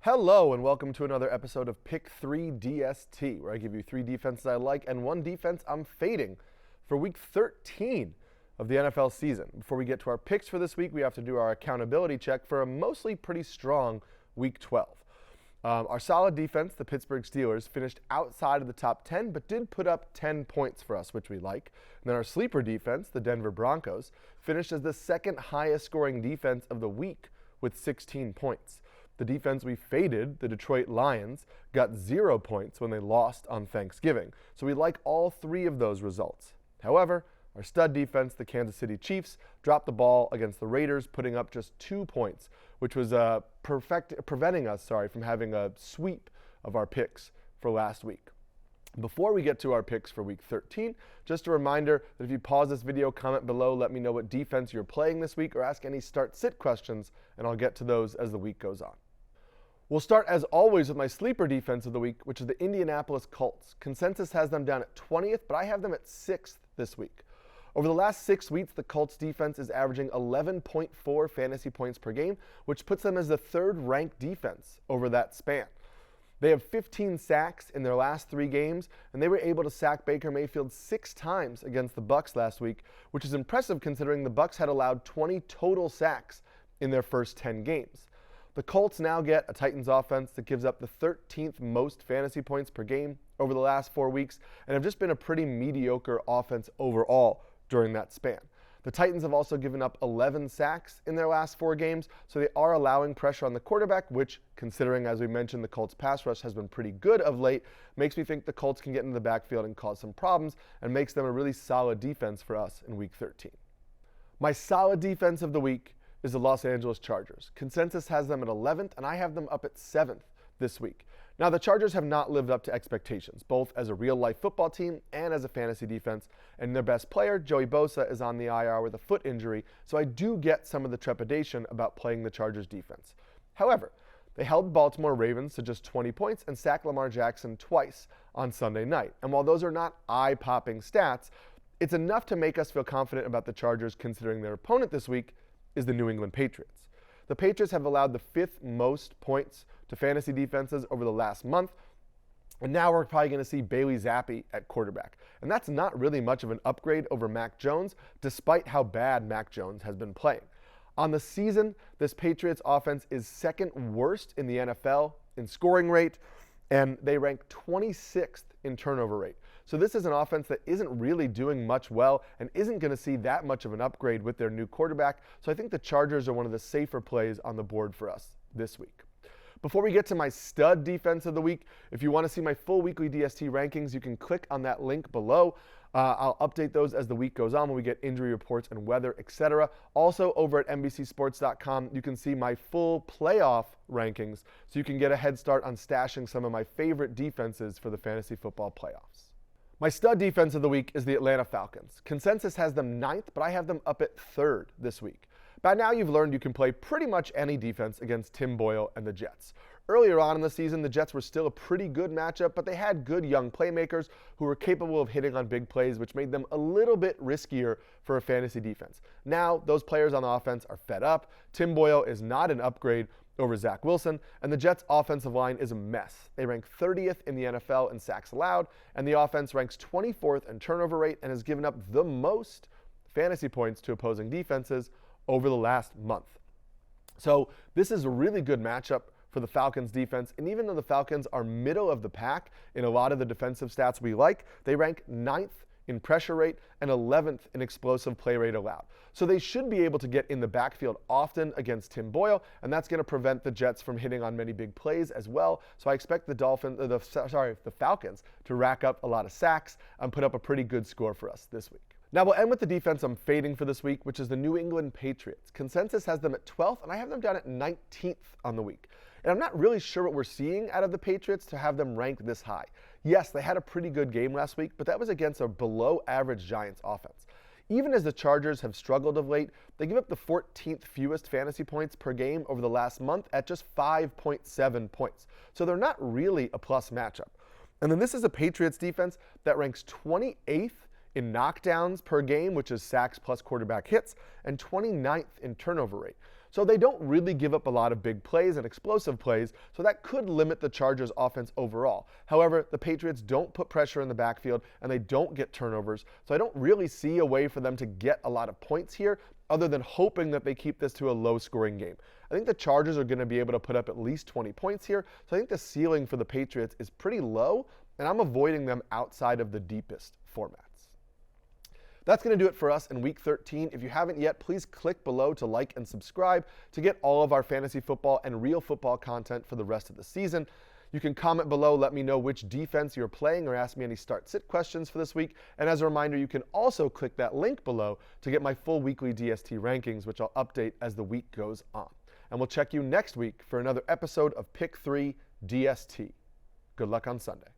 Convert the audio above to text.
Hello and welcome to another episode of Pick 3 DST, where I give you 3 defenses I like and 1 defense I'm fading for week 13 of the NFL season. Before we get to our picks for this week, we have to do our accountability check for a mostly pretty strong week 12. Our solid defense, the Pittsburgh Steelers, finished outside of the top 10, but did put up 10 points for us, which we like. And then our sleeper defense, the Denver Broncos, finished as the second highest scoring defense of the week with 16 points. The defense we faded, the Detroit Lions, got 0 points when they lost on Thanksgiving. So we like all 3 of those results. However, our stud defense, the Kansas City Chiefs, dropped the ball against the Raiders, putting up just 2 points, which was preventing us from having a sweep of our picks for last week. Before we get to our picks for week 13, just a reminder that if you pause this video, comment below, let me know what defense you're playing this week, or ask any start-sit questions, and I'll get to those as the week goes on. We'll start, as always, with my sleeper defense of the week, which is the Indianapolis Colts. Consensus has them down at 20th, but I have them at 6th this week. Over the last 6 weeks, the Colts defense is averaging 11.4 fantasy points per game, which puts them as the 3rd-ranked defense over that span. They have 15 sacks in their last 3 games, and they were able to sack Baker Mayfield 6 times against the Bucs last week, which is impressive considering the Bucs had allowed 20 total sacks in their first 10 games. The Colts now get a Titans offense that gives up the 13th most fantasy points per game over the last 4 weeks, and have just been a pretty mediocre offense overall during that span. The Titans have also given up 11 sacks in their last 4 games, so they are allowing pressure on the quarterback, which, considering, as we mentioned, the Colts pass rush has been pretty good of late, makes me think the Colts can get into the backfield and cause some problems, and makes them a really solid defense for us in week 13. My solid defense of the week is the Los Angeles Chargers. Consensus has them at 11th, and I have them up at 7th this week. Now, the Chargers have not lived up to expectations, both as a real-life football team and as a fantasy defense, and their best player, Joey Bosa, is on the IR with a foot injury, so I do get some of the trepidation about playing the Chargers defense. However, they held Baltimore Ravens to just 20 points and sacked Lamar Jackson twice on Sunday night. And while those are not eye-popping stats, it's enough to make us feel confident about the Chargers, considering their opponent this week is the New England Patriots. The Patriots have allowed the 5th most points to fantasy defenses over the last month, and now we're probably going to see Bailey Zappi at quarterback. And that's not really much of an upgrade over Mac Jones, despite how bad Mac Jones has been playing. On the season, this Patriots offense is 2nd worst in the NFL in scoring rate, and they rank 26th in turnover rate. So this is an offense that isn't really doing much well and isn't going to see that much of an upgrade with their new quarterback. So I think the Chargers are one of the safer plays on the board for us this week. Before we get to my stud defense of the week, if you want to see my full weekly DST rankings, you can click on that link below. I'll update those as the week goes on when we get injury reports and weather, etc. Also, over at NBCSports.com, you can see my full playoff rankings, so you can get a head start on stashing some of my favorite defenses for the fantasy football playoffs. My stud defense of the week is the Atlanta Falcons. Consensus has them 9th, but I have them up at 3rd this week. By now, you've learned you can play pretty much any defense against Tim Boyle and the Jets. Earlier on in the season, the Jets were still a pretty good matchup, but they had good young playmakers who were capable of hitting on big plays, which made them a little bit riskier for a fantasy defense. Now, those players on the offense are fed up. Tim Boyle is not an upgrade over Zach Wilson, and the Jets' offensive line is a mess. They rank 30th in the NFL in sacks allowed, and the offense ranks 24th in turnover rate and has given up the most fantasy points to opposing defenses over the last month. So this is a really good matchup for the Falcons defense, and even though the Falcons are middle of the pack in a lot of the defensive stats we like, they rank 9th in pressure rate and 11th in explosive play rate allowed. So they should be able to get in the backfield often against Tim Boyle, and that's going to prevent the Jets from hitting on many big plays as well. So I expect the Falcons to rack up a lot of sacks and put up a pretty good score for us this week. Now we'll end with the defense I'm fading for this week, which is the New England Patriots. Consensus has them at 12th, and I have them down at 19th on the week. And I'm not really sure what we're seeing out of the Patriots to have them ranked this high. Yes, they had a pretty good game last week, but that was against a below-average Giants offense. Even as the Chargers have struggled of late, they give up the 14th fewest fantasy points per game over the last month at just 5.7 points. So they're not really a plus matchup. And then this is a Patriots defense that ranks 28th in knockdowns per game, which is sacks plus quarterback hits, and 29th in turnover rate. So they don't really give up a lot of big plays and explosive plays, so that could limit the Chargers' offense overall. However, the Patriots don't put pressure in the backfield and they don't get turnovers, so I don't really see a way for them to get a lot of points here other than hoping that they keep this to a low-scoring game. I think the Chargers are going to be able to put up at least 20 points here, so I think the ceiling for the Patriots is pretty low, and I'm avoiding them outside of the deepest formats. That's going to do it for us in Week 13. If you haven't yet, please click below to like and subscribe to get all of our fantasy football and real football content for the rest of the season. You can comment below, let me know which defense you're playing, or ask me any start-sit questions for this week. And as a reminder, you can also click that link below to get my full weekly DST rankings, which I'll update as the week goes on. And we'll check you next week for another episode of Pick 3 DST. Good luck on Sunday.